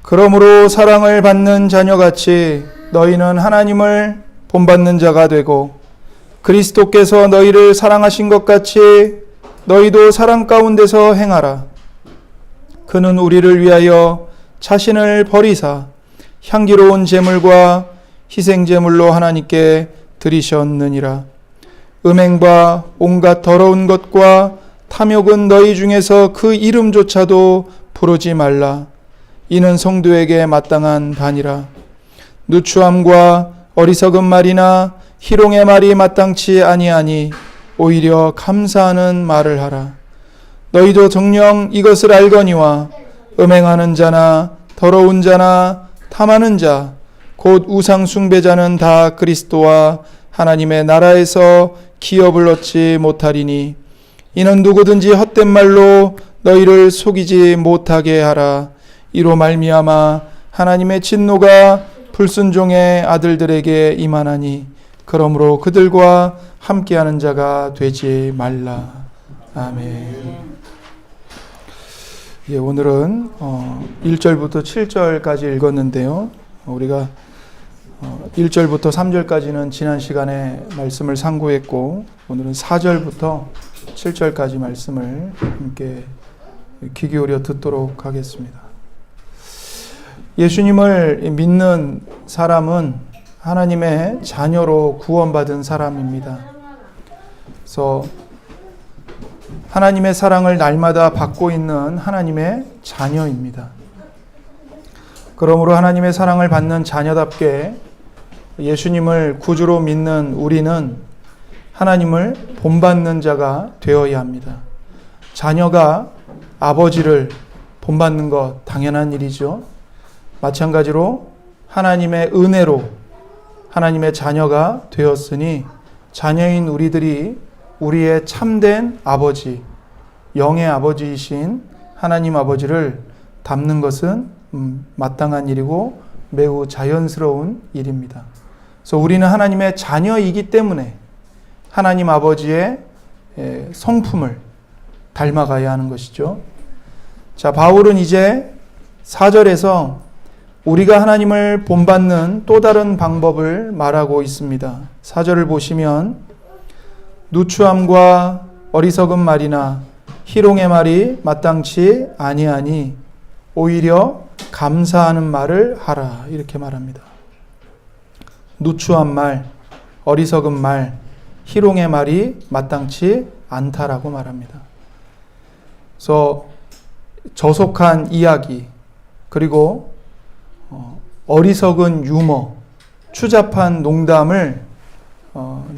그러므로 사랑을 받는 자녀같이 너희는 하나님을 본받는 자가 되고 그리스도께서 너희를 사랑하신 것 같이 너희도 사랑 가운데서 행하라. 그는 우리를 위하여 자신을 버리사 향기로운 제물과 희생제물로 하나님께 드리셨느니라. 음행과 온갖 더러운 것과 탐욕은 너희 중에서 그 이름조차도 부르지 말라. 이는 성도에게 마땅한 바니라. 누추함과 어리석은 말이나 희롱의 말이 마땅치 아니하니 오히려 감사하는 말을 하라. 너희도 정녕 이것을 알거니와 음행하는 자나 더러운 자나 탐하는 자 곧 우상 숭배자는 다 그리스도와 하나님의 나라에서 기업을 얻지 못하리니 이는 누구든지 헛된 말로 너희를 속이지 못하게 하라. 이로 말미암아 하나님의 진노가 불순종의 아들들에게 임하나니 그러므로 그들과 함께하는 자가 되지 말라. 아멘. 예, 오늘은 1절부터 7절까지 읽었는데요. 우리가 1절부터 3절까지는 지난 시간에 말씀을 상고했고 오늘은 4절부터 7절까지 말씀을 함께 귀 기울여 듣도록 하겠습니다. 예수님을 믿는 사람은 하나님의 자녀로 구원받은 사람입니다. 그래서 하나님의 사랑을 날마다 받고 있는 하나님의 자녀입니다. 그러므로 하나님의 사랑을 받는 자녀답게 예수님을 구주로 믿는 우리는 하나님을 본받는 자가 되어야 합니다. 자녀가 아버지를 본받는 것 당연한 일이죠. 마찬가지로 하나님의 은혜로 하나님의 자녀가 되었으니 자녀인 우리들이 우리의 참된 아버지, 영의 아버지이신 하나님 아버지를 닮는 것은 마땅한 일이고 매우 자연스러운 일입니다. 그래서 우리는 하나님의 자녀이기 때문에 하나님 아버지의 성품을 닮아가야 하는 것이죠. 자, 바울은 이제 4절에서 우리가 하나님을 본받는 또 다른 방법을 말하고 있습니다. 4절을 보시면 누추함과 어리석은 말이나 희롱의 말이 마땅치 아니하니 오히려 감사하는 말을 하라. 이렇게 말합니다. 누추한 말, 어리석은 말, 희롱의 말이 마땅치 않다라고 말합니다. 그래서 저속한 이야기, 그리고 어리석은 유머, 추잡한 농담을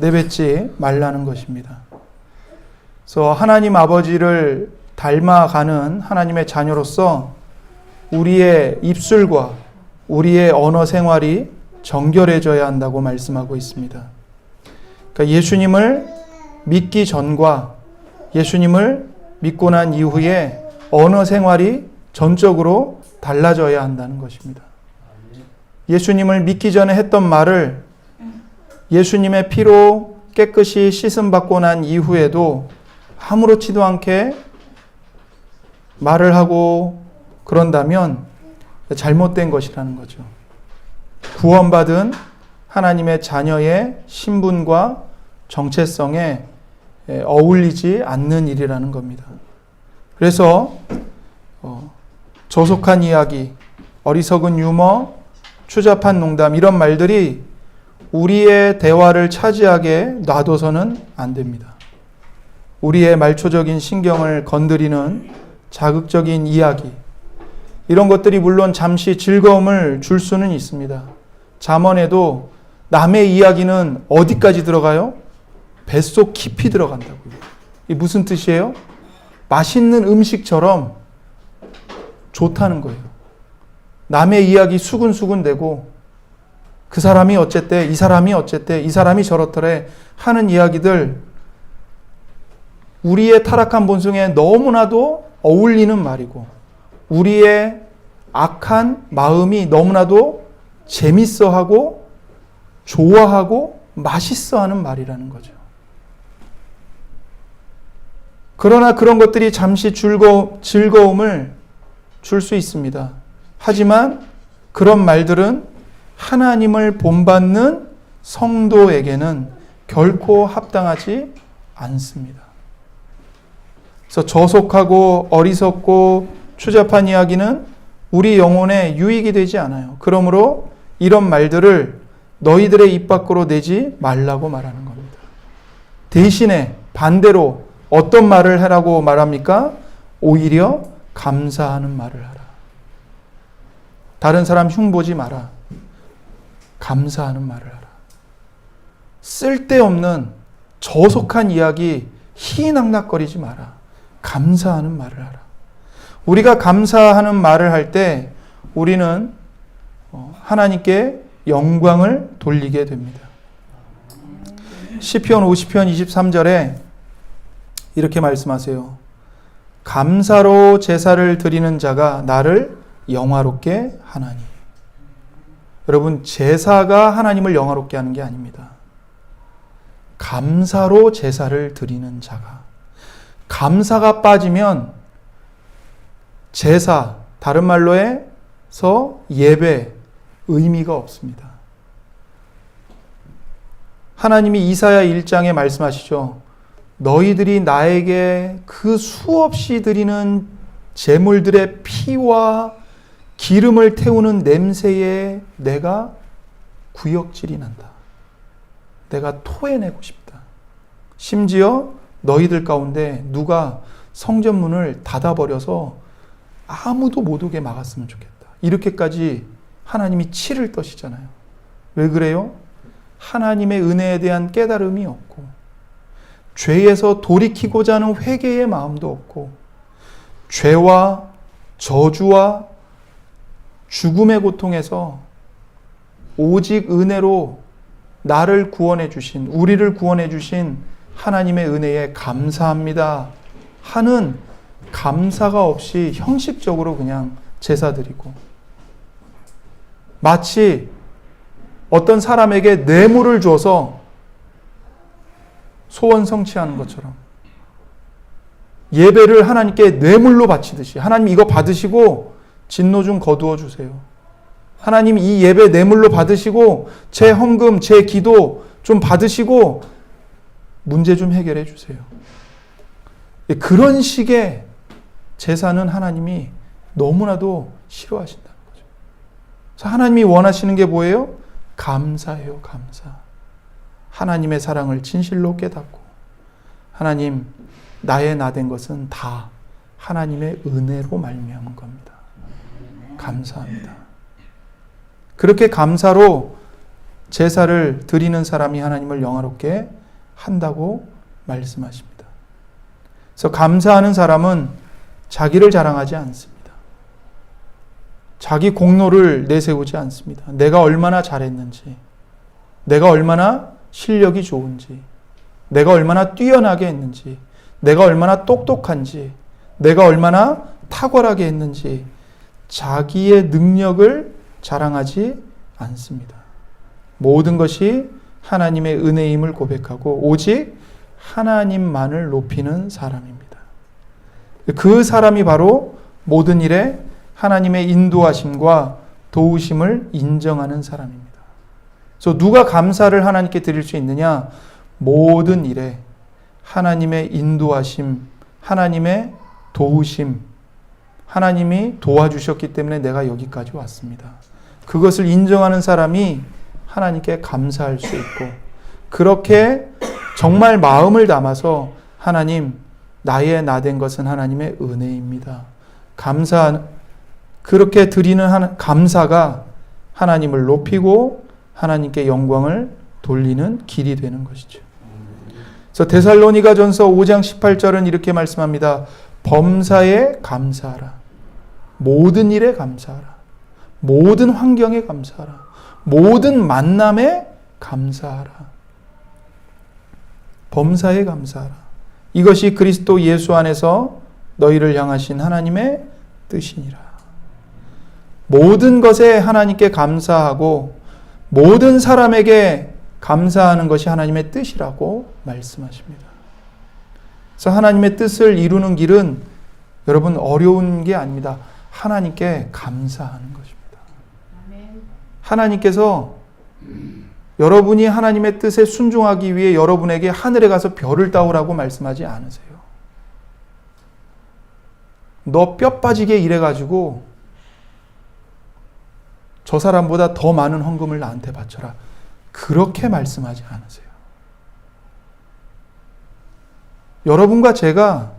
내뱉지 말라는 것입니다. 그래서 하나님 아버지를 닮아가는 하나님의 자녀로서 우리의 입술과 우리의 언어 생활이 정결해져야 한다고 말씀하고 있습니다. 그러니까 예수님을 믿기 전과 예수님을 믿고 난 이후에 언어 생활이 전적으로 달라져야 한다는 것입니다. 예수님을 믿기 전에 했던 말을 예수님의 피로 깨끗이 씻음받고 난 이후에도 아무렇지도 않게 말을 하고 그런다면 잘못된 것이라는 거죠. 구원받은 하나님의 자녀의 신분과 정체성에 어울리지 않는 일이라는 겁니다. 그래서 저속한 이야기, 어리석은 유머, 추잡한 농담 이런 말들이 우리의 대화를 차지하게 놔둬서는 안 됩니다. 우리의 말초적인 신경을 건드리는 자극적인 이야기, 이런 것들이 물론 잠시 즐거움을 줄 수는 있습니다. 잠언에도 남의 이야기는 어디까지 들어가요? 뱃속 깊이 들어간다고요. 이게 무슨 뜻이에요? 맛있는 음식처럼 좋다는 거예요. 남의 이야기 수근수근 대고 그 사람이 어쨌대, 이 사람이 어쨌대, 이 사람이 저렇더래 하는 이야기들, 우리의 타락한 본성에 너무나도 어울리는 말이고 우리의 악한 마음이 너무나도 재밌어하고 좋아하고 맛있어하는 말이라는 거죠. 그러나 그런 것들이 잠시 즐거움을 줄 수 있습니다. 하지만 그런 말들은 하나님을 본받는 성도에게는 결코 합당하지 않습니다. 그래서 저속하고 어리석고 추잡한 이야기는 우리 영혼에 유익이 되지 않아요. 그러므로 이런 말들을 너희들의 입 밖으로 내지 말라고 말하는 겁니다. 대신에 반대로 어떤 말을 하라고 말합니까? 오히려 감사하는 말을 하라. 다른 사람 흉보지 마라. 감사하는 말을 하라. 쓸데없는 저속한 이야기 희낙낙거리지 마라. 감사하는 말을 하라. 우리가 감사하는 말을 할 때 우리는 하나님께 영광을 돌리게 됩니다. 시편 50편 23절에 이렇게 말씀하세요. 감사로 제사를 드리는 자가 나를 영화롭게 하나니. 여러분, 제사가 하나님을 영화롭게 하는 게 아닙니다. 감사로 제사를 드리는 자가. 감사가 빠지면 제사, 다른 말로 해서 예배, 의미가 없습니다. 하나님이 이사야 1장에 말씀하시죠. 너희들이 나에게 그 수없이 드리는 제물들의 피와 기름을 태우는 냄새에 내가 구역질이 난다. 내가 토해내고 싶다. 심지어 너희들 가운데 누가 성전문을 닫아버려서 아무도 못 오게 막았으면 좋겠다. 이렇게까지 하나님이 치를 떠시잖아요. 왜 그래요? 하나님의 은혜에 대한 깨달음이 없고 죄에서 돌이키고자 하는 회개의 마음도 없고 죄와 저주와 죽음의 고통에서 오직 은혜로 나를 구원해 주신, 우리를 구원해 주신 하나님의 은혜에 감사합니다 하는 감사가 없이 형식적으로 그냥 제사 드리고, 마치 어떤 사람에게 뇌물을 줘서 소원 성취하는 것처럼 예배를 하나님께 뇌물로 바치듯이, 하나님 이거 받으시고 진노 좀 거두어 주세요. 하나님 이 예배 뇌물로 받으시고 제 헌금, 제 기도 좀 받으시고 문제 좀 해결해 주세요. 그런 식의 제사는 하나님이 너무나도 싫어하신다는 거죠. 그래서 하나님이 원하시는 게 뭐예요? 감사예요, 감사. 하나님의 사랑을 진실로 깨닫고, 하나님, 나의 나 된 것은 다 하나님의 은혜로 말미암은 겁니다. 감사합니다. 그렇게 감사로 제사를 드리는 사람이 하나님을 영화롭게 한다고 말씀하십니다. 그래서 감사하는 사람은 자기를 자랑하지 않습니다. 자기 공로를 내세우지 않습니다. 내가 얼마나 잘했는지, 내가 얼마나 실력이 좋은지, 내가 얼마나 뛰어나게 했는지, 내가 얼마나 똑똑한지, 내가 얼마나 탁월하게 했는지 자기의 능력을 자랑하지 않습니다. 모든 것이 하나님의 은혜임을 고백하고 오직 하나님만을 높이는 사람입니다. 그 사람이 바로 모든 일에 하나님의 인도하심과 도우심을 인정하는 사람입니다. 그래서 누가 감사를 하나님께 드릴 수 있느냐? 모든 일에 하나님의 인도하심, 하나님의 도우심, 하나님이 도와주셨기 때문에 내가 여기까지 왔습니다. 그것을 인정하는 사람이 하나님께 감사할 수 있고, 그렇게 정말 마음을 담아서 하나님, 나의 나 된 것은 하나님의 은혜입니다. 그렇게 드리는 감사가 하나님을 높이고 하나님께 영광을 돌리는 길이 되는 것이죠. 그래서 데살로니가전서 5장 18절은 이렇게 말씀합니다. 범사에 감사하라. 모든 일에 감사하라. 모든 환경에 감사하라. 모든 만남에 감사하라. 범사에 감사하라. 이것이 그리스도 예수 안에서 너희를 향하신 하나님의 뜻이니라. 모든 것에 하나님께 감사하고 모든 사람에게 감사하는 것이 하나님의 뜻이라고 말씀하십니다. 그래서 하나님의 뜻을 이루는 길은 여러분 어려운 게 아닙니다. 하나님께 감사하는 것입니다. 하나님께서 여러분이 하나님의 뜻에 순종하기 위해 여러분에게 하늘에 가서 별을 따오라고 말씀하지 않으세요. 너 뼈 빠지게 일해가지고 저 사람보다 더 많은 헌금을 나한테 바쳐라. 그렇게 말씀하지 않으세요. 여러분과 제가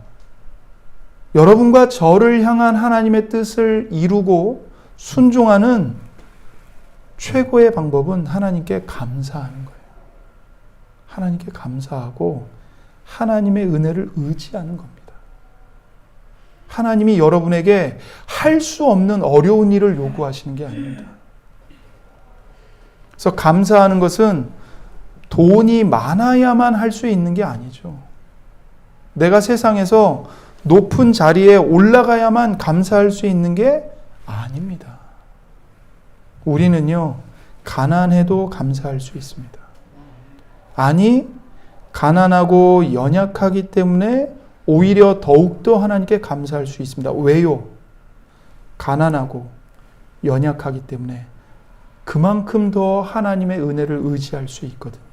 여러분과 저를 향한 하나님의 뜻을 이루고 순종하는 최고의 방법은 하나님께 감사하는 거예요. 하나님께 감사하고 하나님의 은혜를 의지하는 겁니다. 하나님이 여러분에게 할 수 없는 어려운 일을 요구하시는 게 아닙니다. 그래서 감사하는 것은 돈이 많아야만 할 수 있는 게 아니죠. 내가 세상에서 높은 자리에 올라가야만 감사할 수 있는 게 아닙니다. 우리는요, 가난해도 감사할 수 있습니다. 아니, 가난하고 연약하기 때문에 오히려 더욱더 하나님께 감사할 수 있습니다. 왜요? 가난하고 연약하기 때문에 그만큼 더 하나님의 은혜를 의지할 수 있거든요.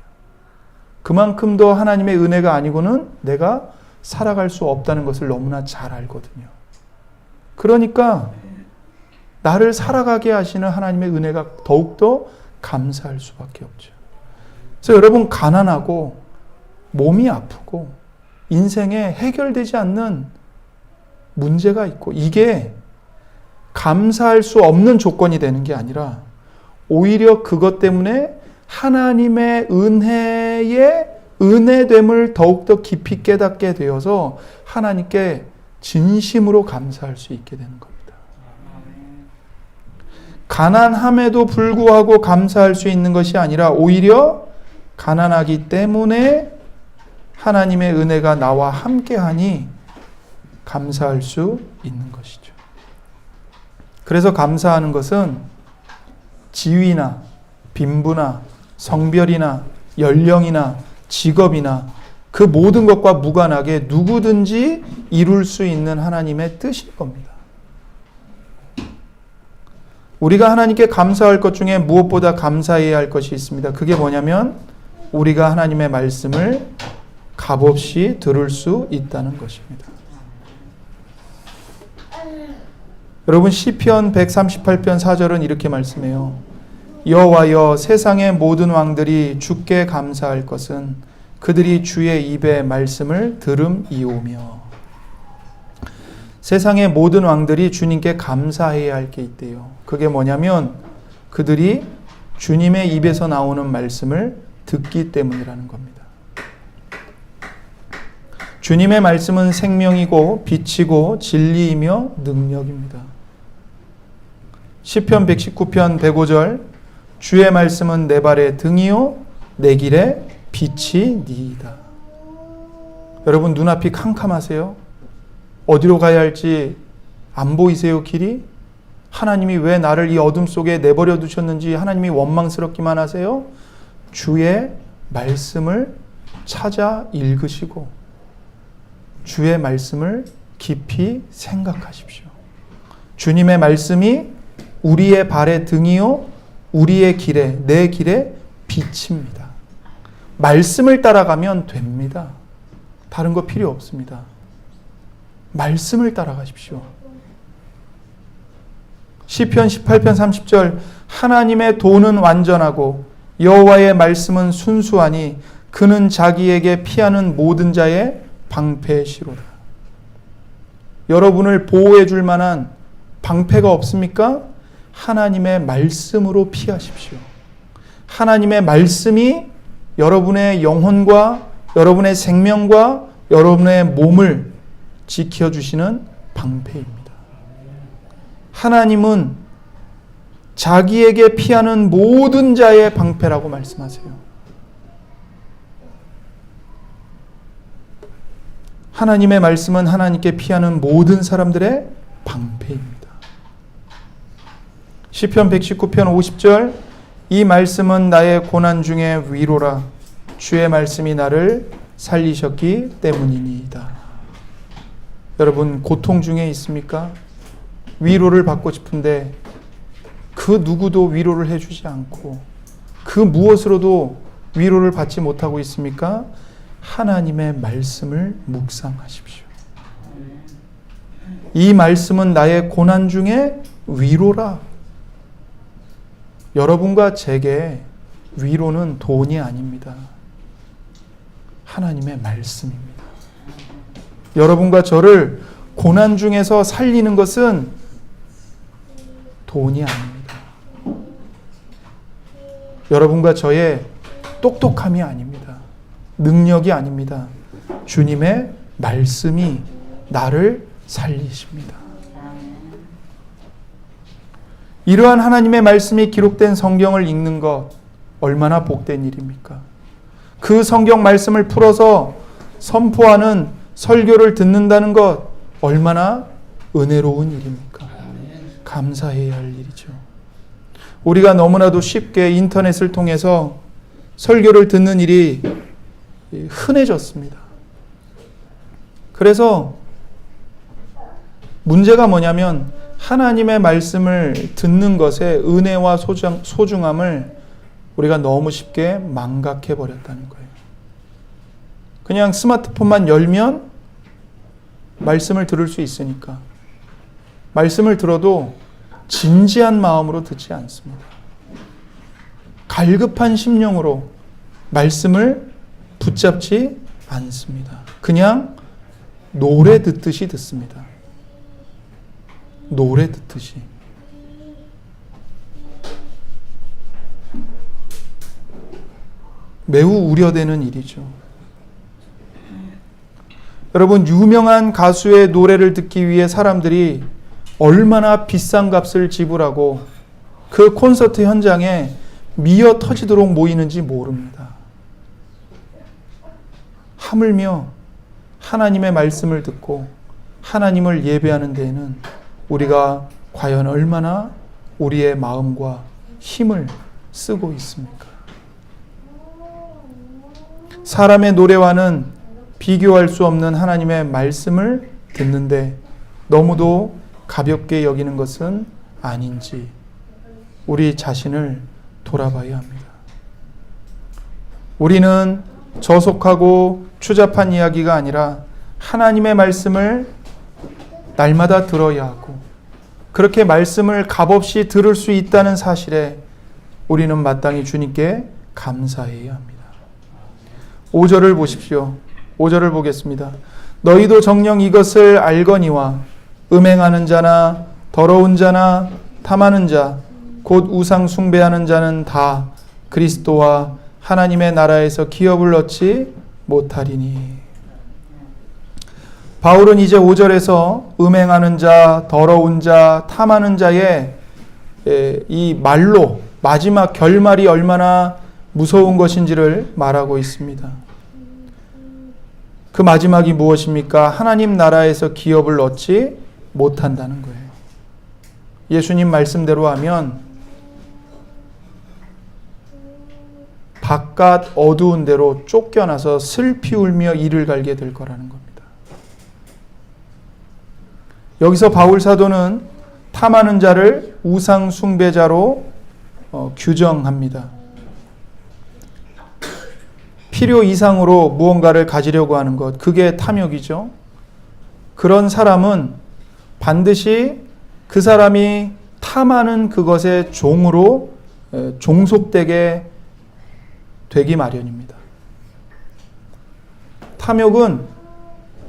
그만큼 더 하나님의 은혜가 아니고는 내가 살아갈 수 없다는 것을 너무나 잘 알거든요. 그러니까 나를 살아가게 하시는 하나님의 은혜가 더욱더 감사할 수밖에 없죠. 그래서 여러분, 가난하고 몸이 아프고 인생에 해결되지 않는 문제가 있고 이게 감사할 수 없는 조건이 되는 게 아니라 오히려 그것 때문에 하나님의 은혜의 은혜됨을 더욱더 깊이 깨닫게 되어서 하나님께 진심으로 감사할 수 있게 되는 겁니다. 가난함에도 불구하고 감사할 수 있는 것이 아니라 오히려 가난하기 때문에 하나님의 은혜가 나와 함께하니 감사할 수 있는 것이죠. 그래서 감사하는 것은 지위나 빈부나 성별이나 연령이나 직업이나 그 모든 것과 무관하게 누구든지 이룰 수 있는 하나님의 뜻일 겁니다. 우리가 하나님께 감사할 것 중에 무엇보다 감사해야 할 것이 있습니다. 그게 뭐냐면 우리가 하나님의 말씀을 값없이 들을 수 있다는 것입니다. 여러분, 시편 138편 4절은 이렇게 말씀해요. 여호와여, 세상의 모든 왕들이 주께 감사할 것은 그들이 주의 입의 말씀을 들음이오며. 세상의 모든 왕들이 주님께 감사해야 할 게 있대요. 그게 뭐냐면 그들이 주님의 입에서 나오는 말씀을 듣기 때문이라는 겁니다. 주님의 말씀은 생명이고 빛이고 진리이며 능력입니다. 시편 119편 105절, 주의 말씀은 내 발의 등이요 내 길의 빛이니이다. 여러분, 눈앞이 캄캄하세요? 어디로 가야 할지 안 보이세요, 길이? 하나님이 왜 나를 이 어둠 속에 내버려 두셨는지 하나님이 원망스럽기만 하세요? 주의 말씀을 찾아 읽으시고 주의 말씀을 깊이 생각하십시오. 주님의 말씀이 우리의 발의 등이요 우리의 길에, 내 길에 빛입니다. 말씀을 따라가면 됩니다. 다른 거 필요 없습니다. 말씀을 따라가십시오. 시편 18편 30절, 하나님의 도는 완전하고 여호와의 말씀은 순수하니 그는 자기에게 피하는 모든 자의 방패시로다. 여러분을 보호해 줄 만한 방패가 없습니까? 하나님의 말씀으로 피하십시오. 하나님의 말씀이 여러분의 영혼과 여러분의 생명과 여러분의 몸을 지켜주시는 방패입니다. 하나님은 자기에게 피하는 모든 자의 방패라고 말씀하세요. 하나님의 말씀은 하나님께 피하는 모든 사람들의 방패입니다. 시편 119편 50절, 이 말씀은 나의 고난 중에 위로라. 주의 말씀이 나를 살리셨기 때문이니이다. 여러분, 고통 중에 있습니까? 위로를 받고 싶은데 그 누구도 위로를 해주지 않고 그 무엇으로도 위로를 받지 못하고 있습니까? 하나님의 말씀을 묵상하십시오. 이 말씀은 나의 고난 중에 위로라. 여러분과 제게 위로는 돈이 아닙니다. 하나님의 말씀입니다. 여러분과 저를 고난 중에서 살리는 것은 돈이 아닙니다. 여러분과 저의 똑똑함이 아닙니다. 능력이 아닙니다. 주님의 말씀이 나를 살리십니다. 이러한 하나님의 말씀이 기록된 성경을 읽는 것 얼마나 복된 일입니까? 그 성경 말씀을 풀어서 선포하는 설교를 듣는다는 것 얼마나 은혜로운 일입니까? 감사해야 할 일이죠. 우리가 너무나도 쉽게 인터넷을 통해서 설교를 듣는 일이 흔해졌습니다. 그래서 문제가 뭐냐면 하나님의 말씀을 듣는 것의 은혜와 소중함을 우리가 너무 쉽게 망각해 버렸다는 거예요. 그냥 스마트폰만 열면 말씀을 들을 수 있으니까 말씀을 들어도 진지한 마음으로 듣지 않습니다. 갈급한 심령으로 말씀을 붙잡지 않습니다. 그냥 노래 듣듯이 듣습니다. 노래 듣듯이. 매우 우려되는 일이죠. 여러분, 유명한 가수의 노래를 듣기 위해 사람들이 얼마나 비싼 값을 지불하고 그 콘서트 현장에 미어 터지도록 모이는지 모릅니다. 하물며 하나님의 말씀을 듣고 하나님을 예배하는 데에는 우리가 과연 얼마나 우리의 마음과 힘을 쓰고 있습니까? 사람의 노래와는 비교할 수 없는 하나님의 말씀을 듣는데 너무도 가볍게 여기는 것은 아닌지 우리 자신을 돌아봐야 합니다. 우리는 저속하고 추잡한 이야기가 아니라 하나님의 말씀을 날마다 들어야 하고 그렇게 말씀을 값없이 들을 수 있다는 사실에 우리는 마땅히 주님께 감사해야 합니다. 5절을 보십시오. 5절을 보겠습니다. 너희도 정녕 이것을 알거니와 음행하는 자나 더러운 자나 탐하는 자 곧 우상 숭배하는 자는 다 그리스도와 하나님의 나라에서 기업을 얻지 못하리니. 바울은 이제 5절에서 음행하는 자, 더러운 자, 탐하는 자의 이 말로 마지막 결말이 얼마나 무서운 것인지를 말하고 있습니다. 그 마지막이 무엇입니까? 하나님 나라에서 기업을 얻지 못한다는 거예요. 예수님 말씀대로 하면 바깥 어두운 데로 쫓겨나서 슬피 울며 이를 갈게 될 거라는 겁니다. 여기서 바울 사도는 탐하는 자를 우상 숭배자로 규정합니다. 필요 이상으로 무언가를 가지려고 하는 것, 그게 탐욕이죠. 그런 사람은 반드시 그 사람이 탐하는 그것의 종으로 종속되게 되기 마련입니다. 탐욕은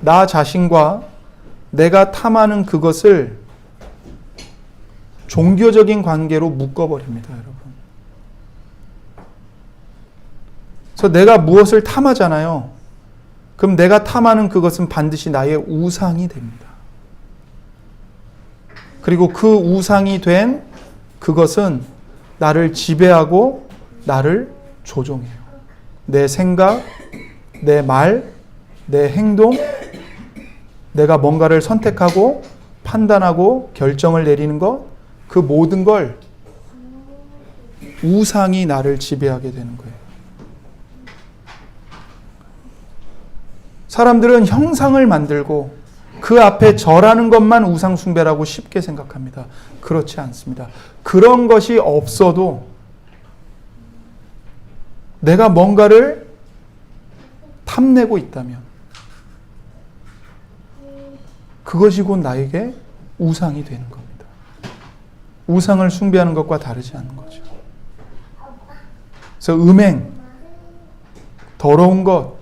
나 자신과 내가 탐하는 그것을 종교적인 관계로 묶어버립니다, 여러분. 그래서 내가 무엇을 탐하잖아요. 그럼 내가 탐하는 그것은 반드시 나의 우상이 됩니다. 그리고 그 우상이 된 그것은 나를 지배하고 나를 조종해요. 내 생각, 내 말, 내 행동, 내가 뭔가를 선택하고 판단하고 결정을 내리는 것, 그 모든 걸 우상이 나를 지배하게 되는 거예요. 사람들은 형상을 만들고 그 앞에 절하는 것만 우상숭배라고 쉽게 생각합니다. 그렇지 않습니다. 그런 것이 없어도 내가 뭔가를 탐내고 있다면 그것이 곧 나에게 우상이 되는 겁니다. 우상을 숭배하는 것과 다르지 않은 거죠. 그래서 음행, 더러운 것,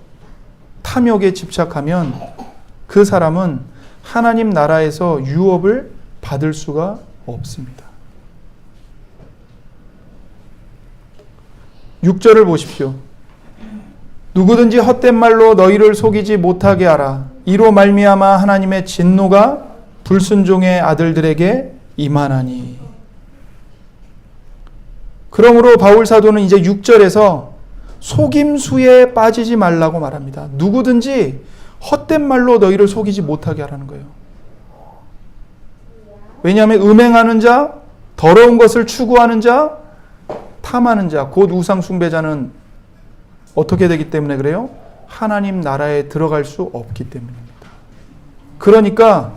탐욕에 집착하면 그 사람은 하나님 나라에서 유업을 받을 수가 없습니다. 6절을 보십시오. 누구든지 헛된 말로 너희를 속이지 못하게 하라. 이로 말미암아 하나님의 진노가 불순종의 아들들에게 임하나니. 그러므로 바울 사도는 이제 6절에서 속임수에 빠지지 말라고 말합니다. 누구든지 헛된 말로 너희를 속이지 못하게 하라는 거예요. 왜냐하면 음행하는 자, 더러운 것을 추구하는 자, 탐하는 자, 곧 우상 숭배자는 어떻게 되기 때문에 그래요? 하나님 나라에 들어갈 수 없기 때문입니다. 그러니까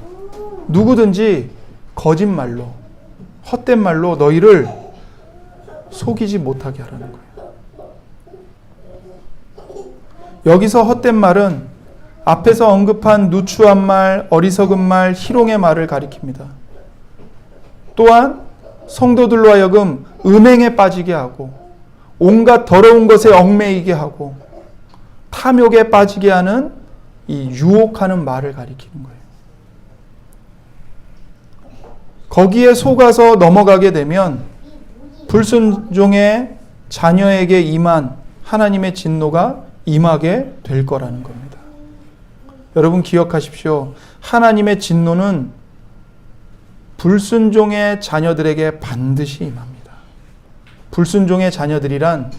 누구든지 거짓말로, 헛된 말로 너희를 속이지 못하게 하라는 거예요. 여기서 헛된 말은 앞에서 언급한 누추한 말, 어리석은 말, 희롱의 말을 가리킵니다. 또한 성도들로 하여금 음행에 빠지게 하고 온갖 더러운 것에 얽매이게 하고 탐욕에 빠지게 하는 이 유혹하는 말을 가리키는 거예요. 거기에 속아서 넘어가게 되면 불순종의 자녀에게 임한 하나님의 진노가 임하게 될 거라는 겁니다. 여러분 기억하십시오. 하나님의 진노는 불순종의 자녀들에게 반드시 임합니다. 불순종의 자녀들이란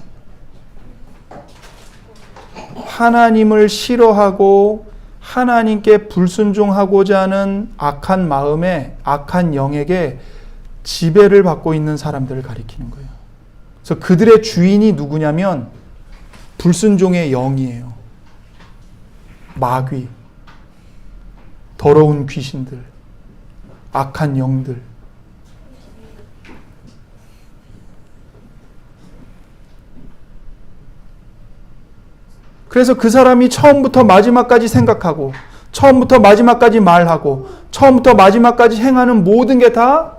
하나님을 싫어하고 하나님께 불순종하고자 하는 악한 마음에 악한 영에게 지배를 받고 있는 사람들을 가리키는 거예요. 그래서 그들의 주인이 누구냐면 불순종의 영이에요. 마귀, 더러운 귀신들, 악한 영들. 그래서 그 사람이 처음부터 마지막까지 생각하고 처음부터 마지막까지 말하고 처음부터 마지막까지 행하는 모든 게 다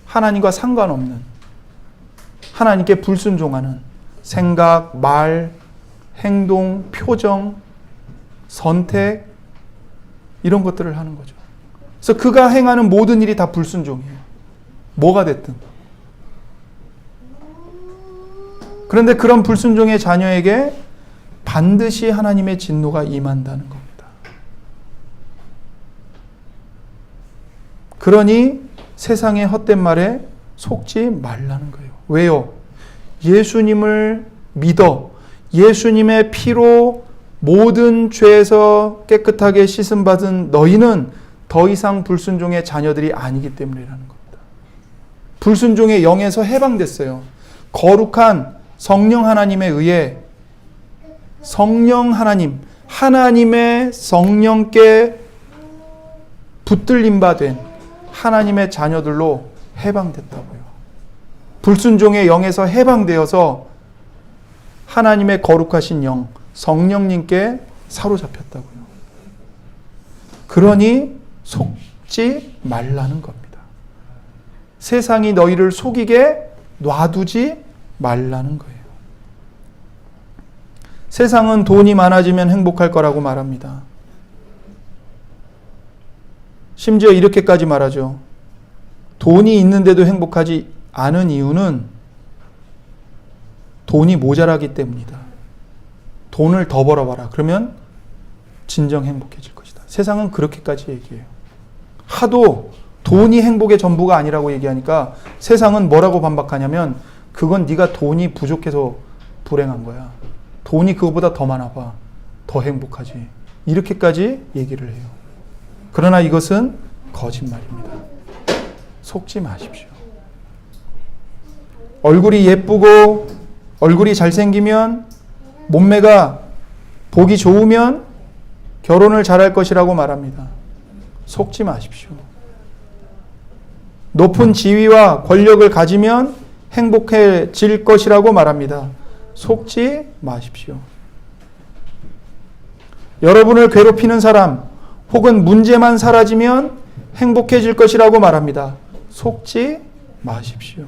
하나님과 상관없는, 하나님께 불순종하는 생각, 말, 행동, 표정, 선택 이런 것들을 하는 거죠. 그래서 그가 행하는 모든 일이 다 불순종이에요. 뭐가 됐든. 그런데 그런 불순종의 자녀에게 반드시 하나님의 진노가 임한다는 겁니다. 그러니 세상의 헛된 말에 속지 말라는 거예요. 왜요? 예수님을 믿어 예수님의 피로 모든 죄에서 깨끗하게 씻음받은 너희는 더 이상 불순종의 자녀들이 아니기 때문이라는 겁니다. 불순종의 영에서 해방됐어요. 거룩한 성령 하나님에 의해 성령 하나님, 하나님의 성령께 붙들림 바 된 하나님의 자녀들로 해방됐다고요. 불순종의 영에서 해방되어서 하나님의 거룩하신 영, 성령님께 사로잡혔다고요. 그러니 속지 말라는 겁니다. 세상이 너희를 속이게 놔두지 말라는 거예요. 세상은 돈이 많아지면 행복할 거라고 말합니다. 심지어 이렇게까지 말하죠. 돈이 있는데도 행복하지 않은 이유는 돈이 모자라기 때문이다. 돈을 더 벌어봐라. 그러면 진정 행복해질 것이다. 세상은 그렇게까지 얘기해요. 하도 돈이 행복의 전부가 아니라고 얘기하니까 세상은 뭐라고 반박하냐면 그건 네가 돈이 부족해서 불행한 거야. 돈이 그거보다 더 많아 봐. 더 행복하지. 이렇게까지 얘기를 해요. 그러나 이것은 거짓말입니다. 속지 마십시오. 얼굴이 예쁘고 얼굴이 잘생기면 몸매가 보기 좋으면 결혼을 잘할 것이라고 말합니다. 속지 마십시오. 높은 지위와 권력을 가지면 행복해질 것이라고 말합니다. 속지 마십시오. 여러분을 괴롭히는 사람 혹은 문제만 사라지면 행복해질 것이라고 말합니다. 속지 마십시오.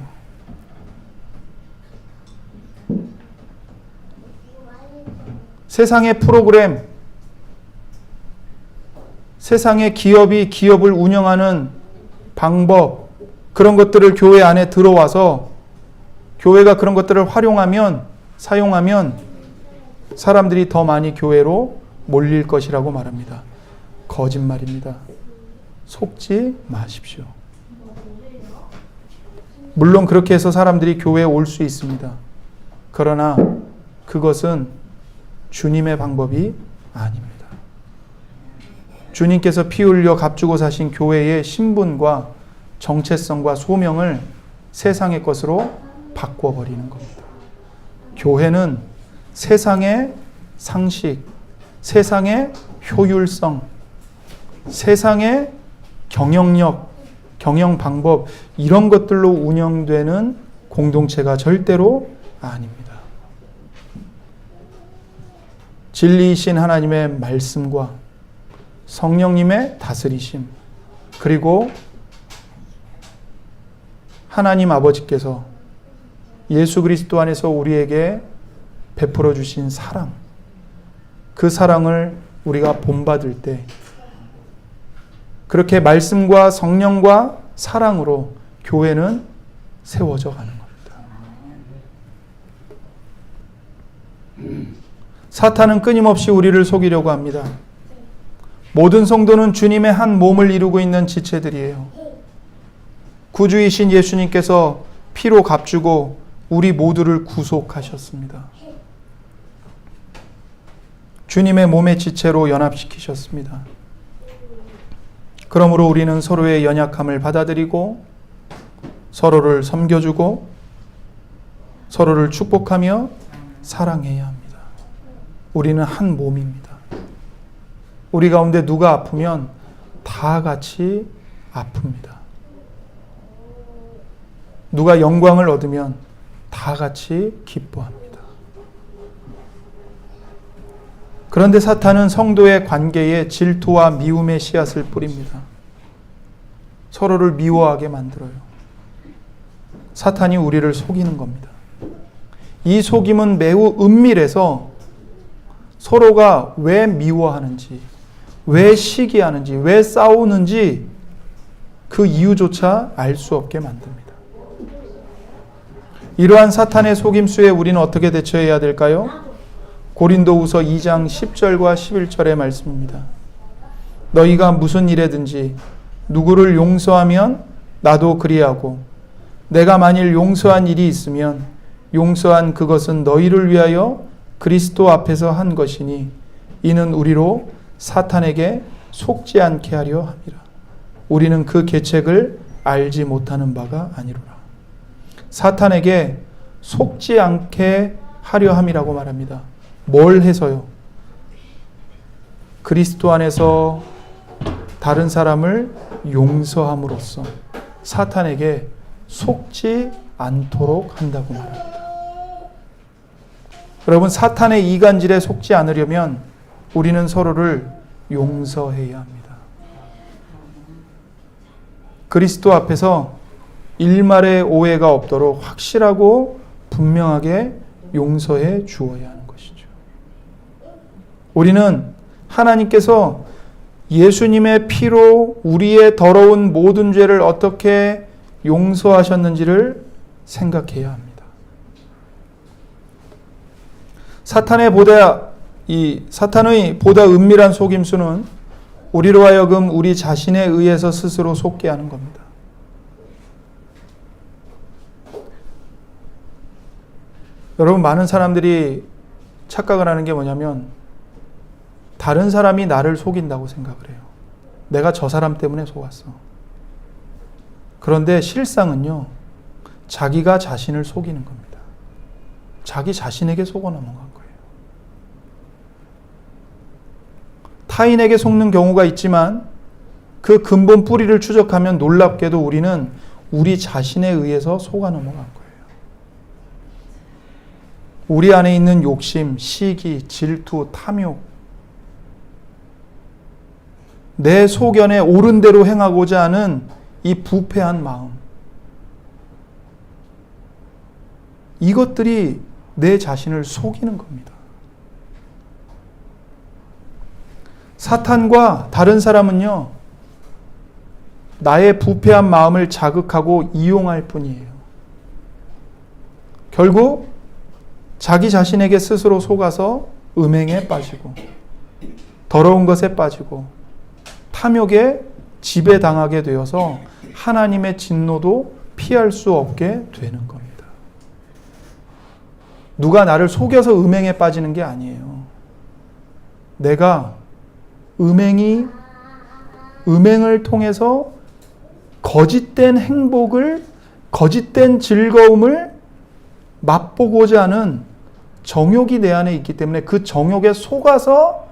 세상의 프로그램, 세상의 기업이 기업을 운영하는 방법, 그런 것들을 교회 안에 들어와서 교회가 그런 것들을 활용하면, 사용하면 사람들이 더 많이 교회로 몰릴 것이라고 말합니다. 거짓말입니다. 속지 마십시오. 물론 그렇게 해서 사람들이 교회에 올 수 있습니다. 그러나 그것은 주님의 방법이 아닙니다. 주님께서 피 흘려 값주고 사신 교회의 신분과 정체성과 소명을 세상의 것으로 바꿔버리는 겁니다. 교회는 세상의 상식, 세상의 효율성, 세상의 경영력, 경영 방법, 이런 것들로 운영되는 공동체가 절대로 아닙니다. 진리이신 하나님의 말씀과 성령님의 다스리심, 그리고 하나님 아버지께서 예수 그리스도 안에서 우리에게 베풀어 주신 사랑, 그 사랑을 우리가 본받을 때 그렇게 말씀과 성령과 사랑으로 교회는 세워져 가는 겁니다. 사탄은 끊임없이 우리를 속이려고 합니다. 모든 성도는 주님의 한 몸을 이루고 있는 지체들이에요. 구주이신 예수님께서 피로 값주고 우리 모두를 구속하셨습니다. 주님의 몸의 지체로 연합시키셨습니다. 그러므로 우리는 서로의 연약함을 받아들이고 서로를 섬겨주고 서로를 축복하며 사랑해야 합니다. 우리는 한 몸입니다. 우리 가운데 누가 아프면 다 같이 아픕니다. 누가 영광을 얻으면 다 같이 기뻐합니다. 그런데 사탄은 성도의 관계에 질투와 미움의 씨앗을 뿌립니다. 서로를 미워하게 만들어요. 사탄이 우리를 속이는 겁니다. 이 속임은 매우 은밀해서 서로가 왜 미워하는지, 왜 시기하는지, 왜 싸우는지 그 이유조차 알 수 없게 만듭니다. 이러한 사탄의 속임수에 우리는 어떻게 대처해야 될까요? 고린도후서 2장 10절과 11절의 말씀입니다. 너희가 무슨 일에든지 누구를 용서하면 나도 그리하고 내가 만일 용서한 일이 있으면 용서한 그것은 너희를 위하여 그리스도 앞에서 한 것이니 이는 우리로 사탄에게 속지 않게 하려 함이라. 우리는 그 계책을 알지 못하는 바가 아니로라. 사탄에게 속지 않게 하려 함이라고 말합니다. 뭘 해서요? 그리스도 안에서 다른 사람을 용서함으로써 사탄에게 속지 않도록 한다고 말합니다. 여러분, 사탄의 이간질에 속지 않으려면 우리는 서로를 용서해야 합니다. 그리스도 앞에서 일말의 오해가 없도록 확실하고 분명하게 용서해 주어야 하는 것이죠. 우리는 하나님께서 예수님의 피로 우리의 더러운 모든 죄를 어떻게 용서하셨는지를 생각해야 합니다. 사탄의 보다 은밀한 속임수는 우리로 하여금 우리 자신에 의해서 스스로 속게 하는 겁니다. 여러분, 많은 사람들이 착각을 하는 게 뭐냐면 다른 사람이 나를 속인다고 생각을 해요. 내가 저 사람 때문에 속았어. 그런데 실상은요, 자기가 자신을 속이는 겁니다. 자기 자신에게 속아 넘어간 거예요. 타인에게 속는 경우가 있지만 그 근본 뿌리를 추적하면 놀랍게도 우리는 우리 자신에 의해서 속아 넘어간 거예요. 우리 안에 있는 욕심, 시기, 질투, 탐욕, 내 소견에 옳은 대로 행하고자 하는 이 부패한 마음, 이것들이 내 자신을 속이는 겁니다. 사탄과 다른 사람은요, 나의 부패한 마음을 자극하고 이용할 뿐이에요. 결국 자기 자신에게 스스로 속아서 음행에 빠지고 더러운 것에 빠지고 탐욕에 지배당하게 되어서 하나님의 진노도 피할 수 없게 되는 겁니다. 누가 나를 속여서 음행에 빠지는 게 아니에요. 내가 음행을 통해서 거짓된 행복을, 거짓된 즐거움을 맛보고자 하는 정욕이 내 안에 있기 때문에 그 정욕에 속아서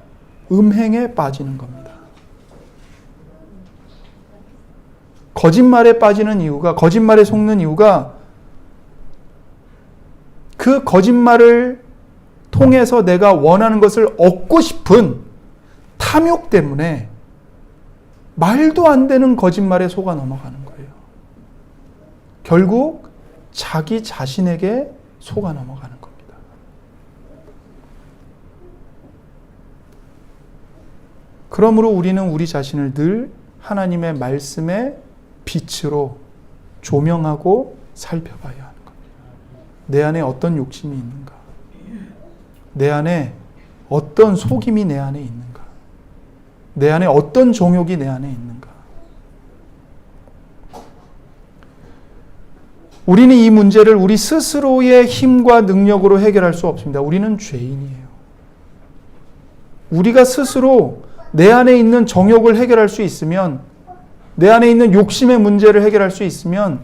음행에 빠지는 겁니다. 거짓말에 빠지는 이유가, 거짓말에 속는 이유가 그 거짓말을 통해서 내가 원하는 것을 얻고 싶은 탐욕 때문에 말도 안 되는 거짓말에 속아 넘어가는 거예요. 결국 자기 자신에게 속아 넘어가는 겁니다. 그러므로 우리는 우리 자신을 늘 하나님의 말씀의 빛으로 조명하고 살펴봐야 하는 겁니다. 내 안에 어떤 욕심이 있는가? 내 안에 어떤 속임이 내 안에 있는가? 내 안에 어떤 정욕이 내 안에 있는가? 우리는 이 문제를 우리 스스로의 힘과 능력으로 해결할 수 없습니다. 우리는 죄인이에요. 우리가 스스로 내 안에 있는 정욕을 해결할 수 있으면, 내 안에 있는 욕심의 문제를 해결할 수 있으면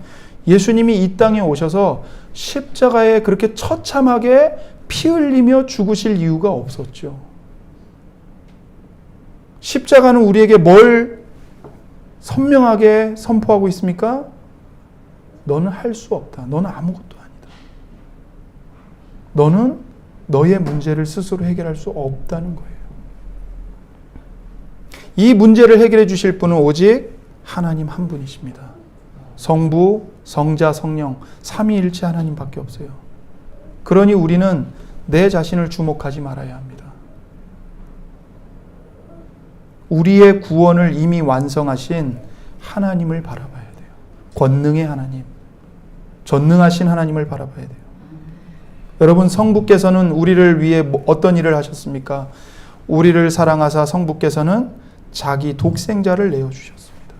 예수님이 이 땅에 오셔서 십자가에 그렇게 처참하게 피 흘리며 죽으실 이유가 없었죠. 십자가는 우리에게 뭘 선명하게 선포하고 있습니까? 너는 할 수 없다. 너는 아무것도 아니다. 너는 너의 문제를 스스로 해결할 수 없다는 거예요. 이 문제를 해결해 주실 분은 오직 하나님 한 분이십니다. 성부, 성자, 성령, 삼위일체 하나님밖에 없어요. 그러니 우리는 내 자신을 주목하지 말아야 합니다. 우리의 구원을 이미 완성하신 하나님을 바라봐야 돼요. 권능의 하나님, 전능하신 하나님을 바라봐야 돼요. 여러분, 성부께서는 우리를 위해 어떤 일을 하셨습니까? 우리를 사랑하사 성부께서는 자기 독생자를 내어주셨습니다.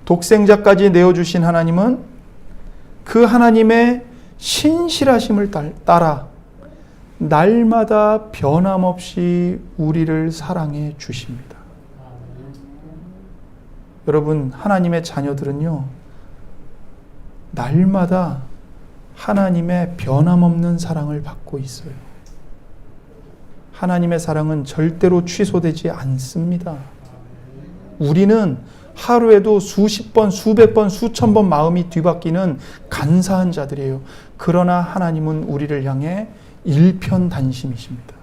독생자까지 내어주신 하나님은 그 하나님의 신실하심을 따라 날마다 변함없이 우리를 사랑해 주십니다. 여러분, 하나님의 자녀들은요, 날마다 하나님의 변함없는 사랑을 받고 있어요. 하나님의 사랑은 절대로 취소되지 않습니다. 우리는 하루에도 수십 번, 수백 번, 수천 번 마음이 뒤바뀌는 간사한 자들이에요. 그러나 하나님은 우리를 향해 일편단심이십니다.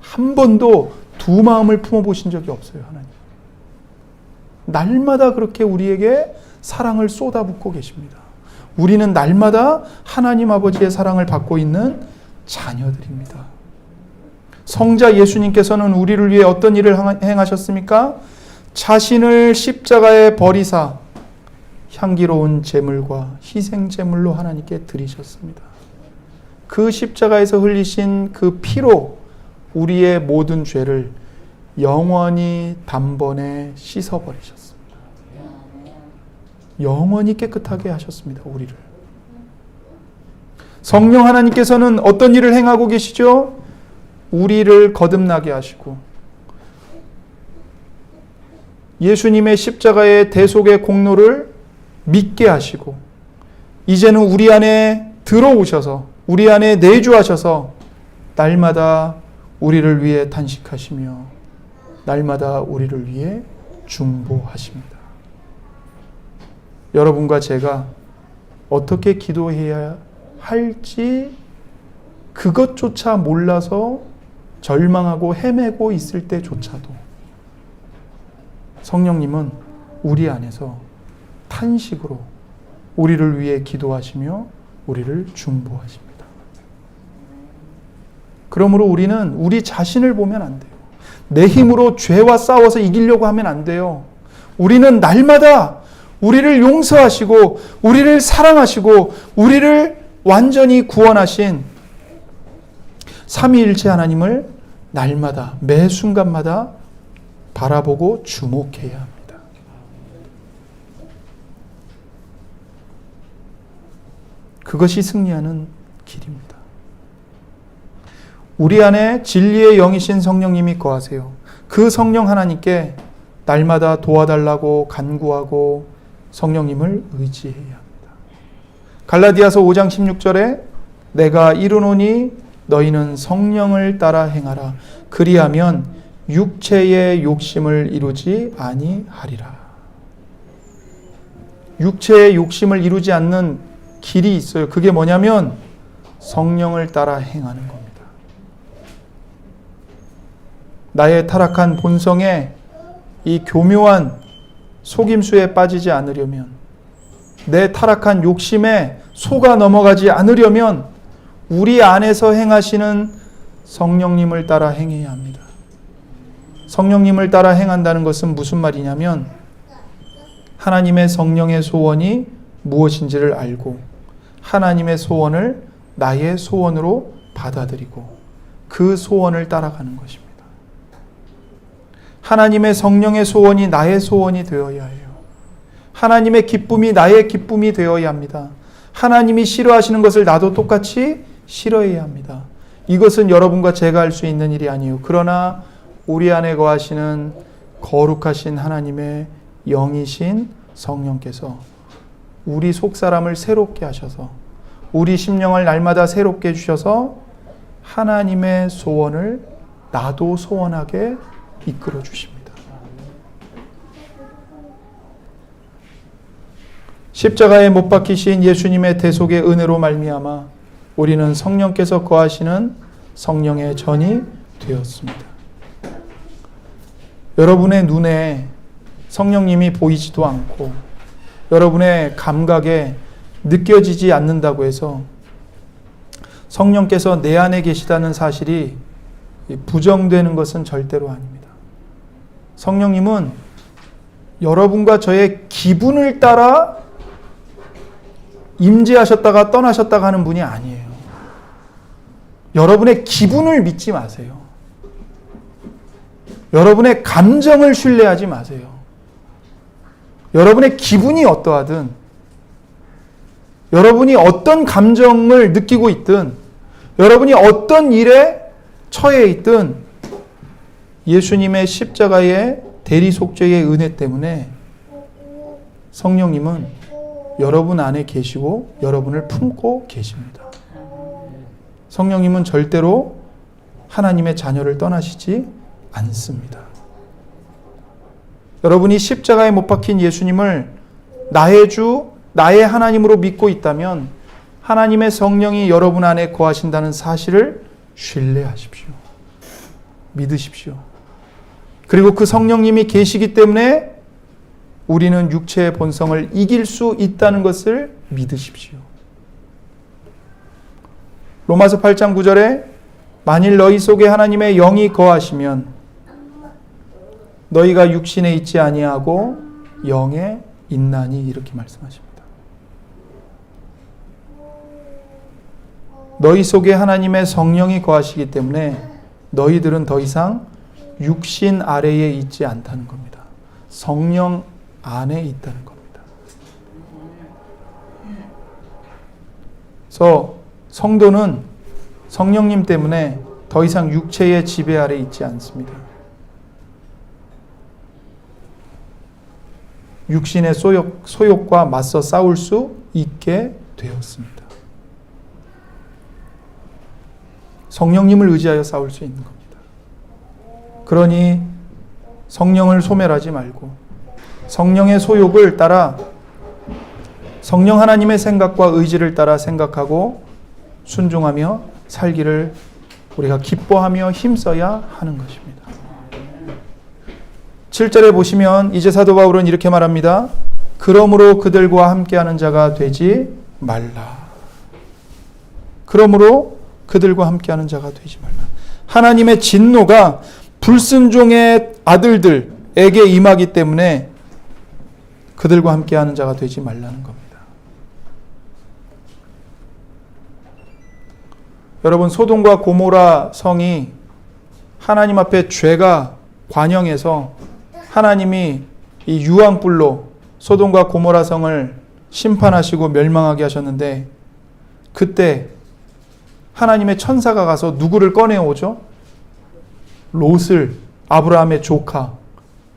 한 번도 두 마음을 품어보신 적이 없어요, 하나님. 날마다 그렇게 우리에게 사랑을 쏟아붓고 계십니다. 우리는 날마다 하나님 아버지의 사랑을 받고 있는 자녀들입니다. 성자 예수님께서는 우리를 위해 어떤 일을 행하셨습니까? 자신을 십자가에 버리사 향기로운 제물과 희생 제물로 하나님께 드리셨습니다. 그 십자가에서 흘리신 그 피로 우리의 모든 죄를 영원히 단번에 씻어버리셨습니다. 영원히 깨끗하게 하셨습니다, 우리를. 성령 하나님께서는 어떤 일을 행하고 계시죠? 우리를 거듭나게 하시고 예수님의 십자가의 대속의 공로를 믿게 하시고 이제는 우리 안에 들어오셔서 우리 안에 내주하셔서 날마다 우리를 위해 탄식하시며 날마다 우리를 위해 중보하십니다. 여러분과 제가 어떻게 기도해야 할지 그것조차 몰라서 절망하고 헤매고 있을 때조차도 성령님은 우리 안에서 탄식으로 우리를 위해 기도하시며 우리를 중보하십니다. 그러므로 우리는 우리 자신을 보면 안 돼요. 내 힘으로 죄와 싸워서 이기려고 하면 안 돼요. 우리는 날마다 우리를 용서하시고 우리를 사랑하시고 우리를 완전히 구원하신 삼위일체 하나님을 날마다 매 순간마다 바라보고 주목해야 합니다. 그것이 승리하는 길입니다. 우리 안에 진리의 영이신 성령님이 거하세요. 그 성령 하나님께 날마다 도와달라고 간구하고 성령님을 의지해야 합니다. 갈라디아서 5장 16절에 내가 이르노니 너희는 성령을 따라 행하라. 그리하면 육체의 욕심을 이루지 아니하리라. 육체의 욕심을 이루지 않는 길이 있어요. 그게 뭐냐면 성령을 따라 행하는 겁니다. 나의 타락한 본성에 이 교묘한 속임수에 빠지지 않으려면, 내 타락한 욕심에 속아 넘어가지 않으려면 우리 안에서 행하시는 성령님을 따라 행해야 합니다. 성령님을 따라 행한다는 것은 무슨 말이냐면 하나님의 성령의 소원이 무엇인지를 알고 하나님의 소원을 나의 소원으로 받아들이고 그 소원을 따라가는 것입니다. 하나님의 성령의 소원이 나의 소원이 되어야 해요. 하나님의 기쁨이 나의 기쁨이 되어야 합니다. 하나님이 싫어하시는 것을 나도 똑같이 싫어해야 합니다. 이것은 여러분과 제가 할 수 있는 일이 아니에요. 그러나 우리 안에 거하시는 거룩하신 하나님의 영이신 성령께서 우리 속사람을 새롭게 하셔서 우리 심령을 날마다 새롭게 해주셔서 하나님의 소원을 나도 소원하게 이끌어 주십니다. 십자가에 못 박히신 예수님의 대속의 은혜로 말미암아 우리는 성령께서 거하시는 성령의 전이 되었습니다. 여러분의 눈에 성령님이 보이지도 않고 여러분의 감각에 느껴지지 않는다고 해서 성령께서 내 안에 계시다는 사실이 부정되는 것은 절대로 아닙니다. 성령님은 여러분과 저의 기분을 따라 임재하셨다가 떠나셨다가 하는 분이 아니에요. 여러분의 기분을 믿지 마세요. 여러분의 감정을 신뢰하지 마세요. 여러분의 기분이 어떠하든, 여러분이 어떤 감정을 느끼고 있든, 여러분이 어떤 일에 처해 있든 예수님의 십자가의 대리속죄의 은혜 때문에 성령님은 여러분 안에 계시고 여러분을 품고 계십니다. 성령님은 절대로 하나님의 자녀를 떠나시지 않습니다. 여러분이 십자가에 못 박힌 예수님을 나의 주, 나의 하나님으로 믿고 있다면 하나님의 성령이 여러분 안에 거하신다는 사실을 신뢰하십시오. 믿으십시오. 그리고 그 성령님이 계시기 때문에 우리는 육체의 본성을 이길 수 있다는 것을 믿으십시오. 로마서 8장 9절에 만일 너희 속에 하나님의 영이 거하시면 너희가 육신에 있지 아니하고 영에 있나니 이렇게 말씀하십니다. 너희 속에 하나님의 성령이 거하시기 때문에 너희들은 더 이상 육신 아래에 있지 않다는 겁니다. 성령 안에 있다는 겁니다. 그래서 성도는 성령님 때문에 더 이상 육체의 지배 아래 있지 않습니다. 육신의 소욕과 맞서 싸울 수 있게 되었습니다. 성령님을 의지하여 싸울 수 있는 겁니다. 그러니 성령을 소멸하지 말고 성령의 소욕을 따라 성령 하나님의 생각과 의지를 따라 생각하고 순종하며 살기를 우리가 기뻐하며 힘써야 하는 것입니다. 7절에 보시면 이제 사도 바울은 이렇게 말합니다. 그러므로 그들과 함께하는 자가 되지 말라. 그러므로 그들과 함께하는 자가 되지 말라. 하나님의 진노가 불순종의 아들들에게 임하기 때문에 그들과 함께하는 자가 되지 말라는 겁니다. 여러분, 소돔과 고모라 성이 하나님 앞에 죄가 관영해서 하나님이 이 유황불로 소돔과 고모라 성을 심판하시고 멸망하게 하셨는데, 그때 하나님의 천사가 가서 누구를 꺼내오죠? 롯을, 아브라함의 조카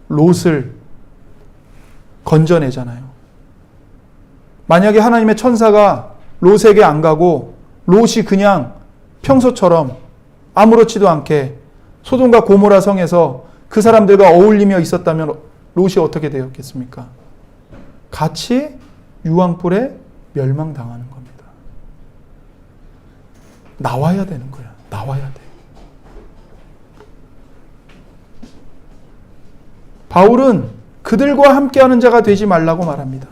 롯을 건져내잖아요. 만약에 하나님의 천사가 롯에게 안 가고 롯이 그냥 평소처럼 아무렇지도 않게 소돔과 고모라 성에서 그 사람들과 어울리며 있었다면 롯이 어떻게 되었겠습니까? 같이 유황불에 멸망당하는 겁니다. 나와야 되는 거야. 나와야 돼. 바울은 그들과 함께하는 자가 되지 말라고 말합니다.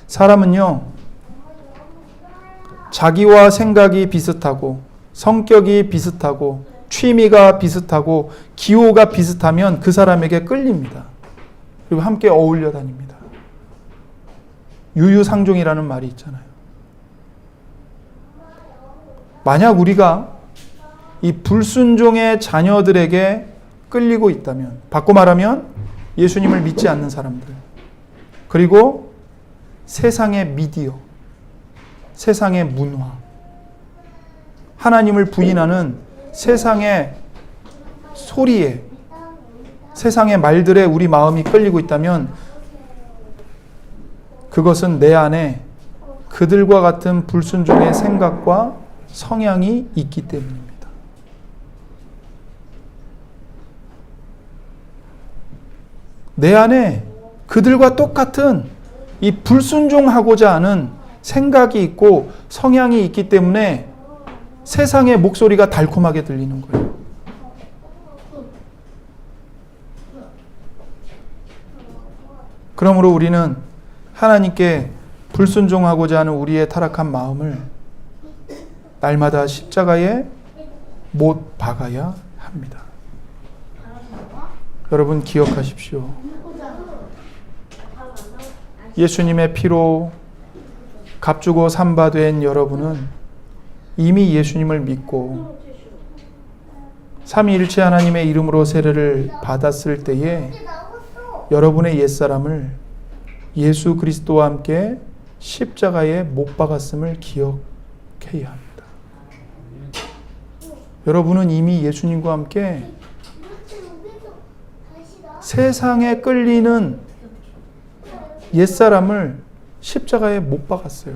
사람은요, 자기와 생각이 비슷하고 성격이 비슷하고 취미가 비슷하고 기호가 비슷하면 그 사람에게 끌립니다. 그리고 함께 어울려 다닙니다. 유유상종이라는 말이 있잖아요. 만약 우리가 이 불순종의 자녀들에게 끌리고 있다면, 바꿔 말하면 예수님을 믿지 않는 사람들, 그리고 세상의 미디어, 세상의 문화, 하나님을 부인하는 세상의 소리에, 세상의 말들에 우리 마음이 끌리고 있다면 그것은 내 안에 그들과 같은 불순종의 생각과 성향이 있기 때문입니다. 내 안에 그들과 똑같은 이 불순종하고자 하는 생각이 있고 성향이 있기 때문에 세상의 목소리가 달콤하게 들리는 거예요. 그러므로 우리는 하나님께 불순종하고자 하는 우리의 타락한 마음을 날마다 십자가에 못 박아야 합니다. 여러분 기억하십시오. 예수님의 피로 값주고 산바된 여러분은 이미 예수님을 믿고 삼위일체 하나님의 이름으로 세례를 받았을 때에 여러분의 옛사람을 예수 그리스도와 함께 십자가에 못 박았음을 기억해야 합니다. 여러분은 이미 예수님과 함께 세상에 끌리는 옛사람을 십자가에 못 박았어요.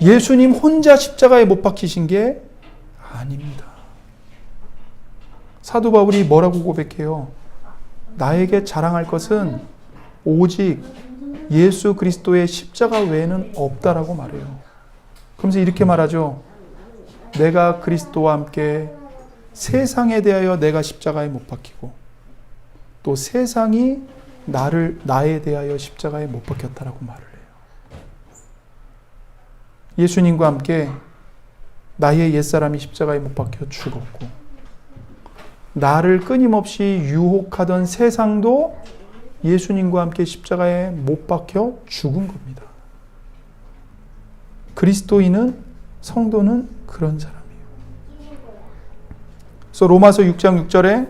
예수님 혼자 십자가에 못 박히신 게 아닙니다. 사도 바울이 뭐라고 고백해요? 나에게 자랑할 것은 오직 예수 그리스도의 십자가 외에는 없다라고 말해요. 그러면서 이렇게 말하죠. 내가 그리스도와 함께 세상에 대하여 내가 십자가에 못 박히고 또 세상이 나에 대하여 십자가에 못 박혔다라고 말을 해요. 예수님과 함께 나의 옛사람이 십자가에 못 박혀 죽었고 나를 끊임없이 유혹하던 세상도 예수님과 함께 십자가에 못 박혀 죽은 겁니다. 그리스도인은, 성도는 그런 사람이에요. 그래서 로마서 6장 6절에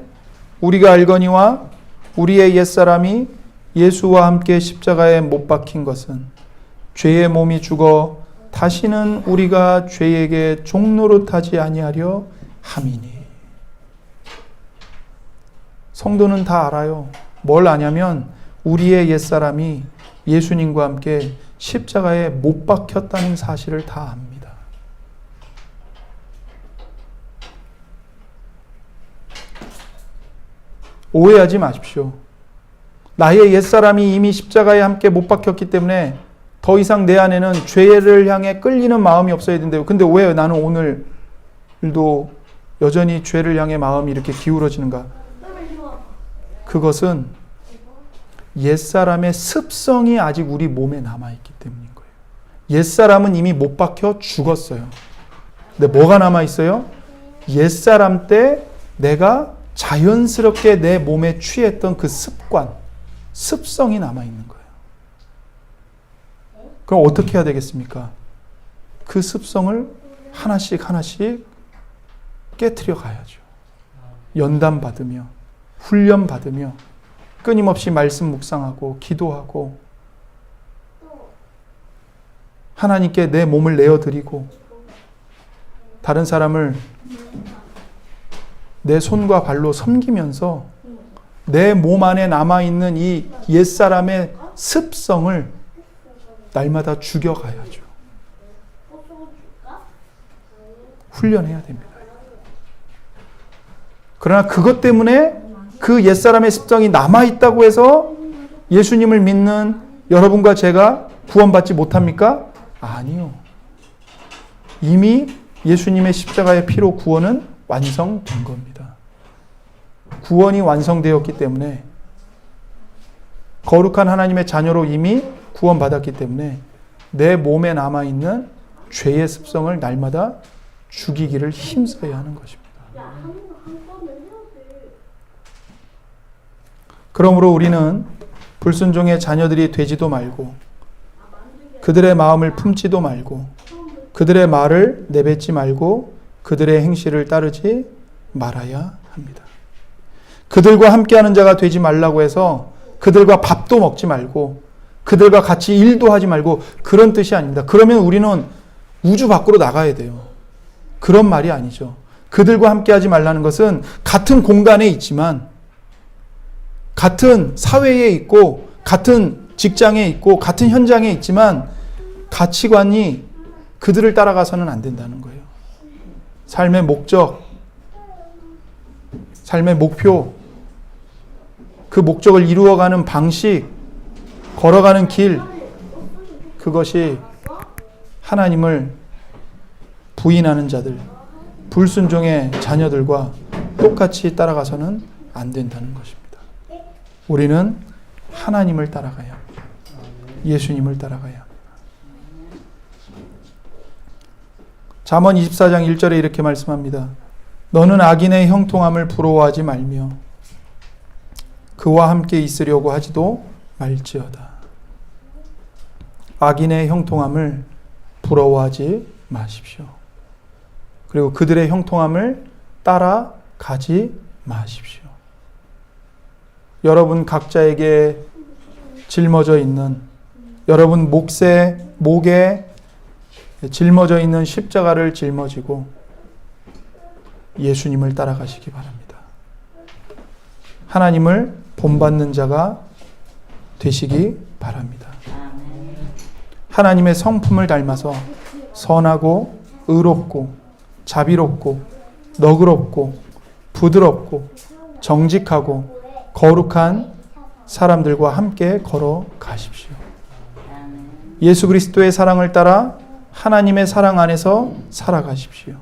우리가 알거니와 우리의 옛사람이 예수와 함께 십자가에 못 박힌 것은 죄의 몸이 죽어 다시는 우리가 죄에게 종노릇하지 아니하려 함이니. 성도는 다 알아요. 뭘 아냐면 우리의 옛사람이 예수님과 함께 십자가에 못 박혔다는 사실을 다 압니다. 오해하지 마십시오. 나의 옛사람이 이미 십자가에 함께 못 박혔기 때문에 더 이상 내 안에는 죄를 향해 끌리는 마음이 없어야 된대요. 근데 왜 나는 오늘도 여전히 죄를 향해 마음이 이렇게 기울어지는가? 그것은 옛사람의 습성이 아직 우리 몸에 남아있기 때문인 거예요. 옛사람은 이미 못 박혀 죽었어요. 근데 뭐가 남아있어요? 옛사람 때 내가 자연스럽게 내 몸에 취했던 그 습관, 습성이 남아있는 거예요. 그럼 어떻게 해야 되겠습니까? 그 습성을 하나씩 하나씩 깨트려 가야죠. 연단받으며, 훈련받으며, 끊임없이 말씀 묵상하고, 기도하고, 하나님께 내 몸을 내어드리고, 다른 사람을 내 손과 발로 섬기면서 내 몸 안에 남아있는 이 옛사람의 습성을 날마다 죽여가야죠. 훈련해야 됩니다. 그러나 그것 때문에 그 옛사람의 습성이 남아있다고 해서 예수님을 믿는 여러분과 제가 구원받지 못합니까? 아니요. 이미 예수님의 십자가의 피로 구원은 완성된 겁니다. 구원이 완성되었기 때문에 거룩한 하나님의 자녀로 이미 구원받았기 때문에 내 몸에 남아있는 죄의 습성을 날마다 죽이기를 힘써야 하는 것입니다. 그러므로 우리는 불순종의 자녀들이 되지도 말고 그들의 마음을 품지도 말고 그들의 말을 내뱉지 말고 그들의 행실을 따르지 말아야 합니다. 그들과 함께하는 자가 되지 말라고 해서 그들과 밥도 먹지 말고 그들과 같이 일도 하지 말고 그런 뜻이 아닙니다. 그러면 우리는 우주 밖으로 나가야 돼요. 그런 말이 아니죠. 그들과 함께하지 말라는 것은 같은 공간에 있지만 같은 사회에 있고 같은 직장에 있고 같은 현장에 있지만 가치관이 그들을 따라가서는 안 된다는 거예요. 삶의 목적, 삶의 목표, 그 목적을 이루어가는 방식, 걸어가는 길, 그것이 하나님을 부인하는 자들, 불순종의 자녀들과 똑같이 따라가서는 안 된다는 것입니다. 우리는 하나님을 따라가야 합니다. 예수님을 따라가야 합니다. 잠언 24장 1절에 이렇게 말씀합니다. 너는 악인의 형통함을 부러워하지 말며 그와 함께 있으려고 하지도 말지어다. 악인의 형통함을 부러워하지 마십시오. 그리고 그들의 형통함을 따라가지 마십시오. 여러분 각자에게 짊어져 있는, 여러분 목에 짊어져 있는 십자가를 짊어지고 예수님을 따라가시기 바랍니다. 하나님을 본받는 자가 되시기 바랍니다. 하나님의 성품을 닮아서 선하고 의롭고 자비롭고 너그럽고 부드럽고 정직하고 거룩한 사람들과 함께 걸어가십시오. 예수 그리스도의 사랑을 따라 하나님의 사랑 안에서 살아가십시오.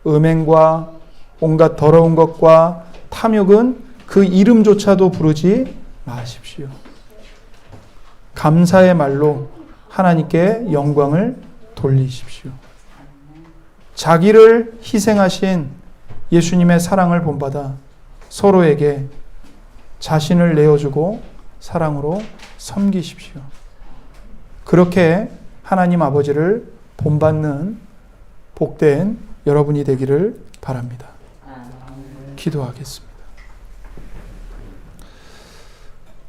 음행과 온갖 더러운 것과 탐욕은 그 이름조차도 부르지 마십시오. 감사의 말로 하나님께 영광을 돌리십시오. 자기를 희생하신 예수님의 사랑을 본받아 서로에게 자신을 내어주고 사랑으로 섬기십시오. 그렇게 하나님 아버지를 본받는 복된 여러분이 되기를 바랍니다. 기도하겠습니다.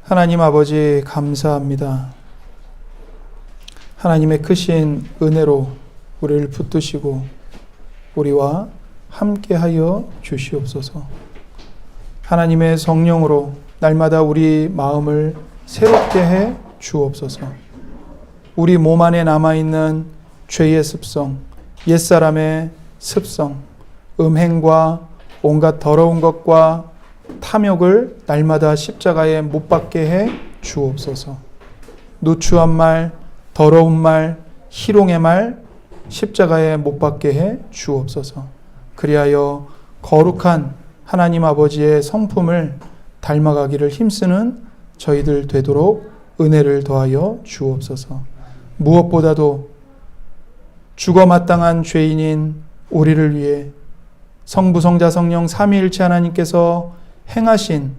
하나님 아버지 감사합니다. 하나님의 크신 은혜로 우리를 붙드시고 우리와 함께하여 주시옵소서. 하나님의 성령으로 날마다 우리 마음을 새롭게 해 주옵소서. 우리 몸 안에 남아있는 죄의 습성, 옛사람의 습성, 음행과 온갖 더러운 것과 탐욕을 날마다 십자가에 못 박게 해 주옵소서. 누추한 말, 더러운 말, 희롱의 말 십자가에 못 박게 해 주옵소서. 그리하여 거룩한 하나님 아버지의 성품을 닮아가기를 힘쓰는 저희들 되도록 은혜를 더하여 주옵소서. 무엇보다도 죽어 마땅한 죄인인 우리를 위해 성부, 성자, 성령 삼위일체 하나님께서 행하신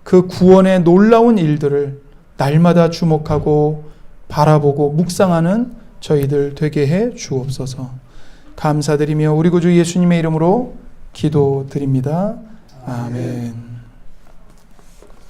그 구원의 놀라운 일들을 날마다 주목하고 바라보고 묵상하는 저희들 되게 해 주옵소서. 감사드리며 우리 구주 예수님의 이름으로 기도드립니다. 아멘.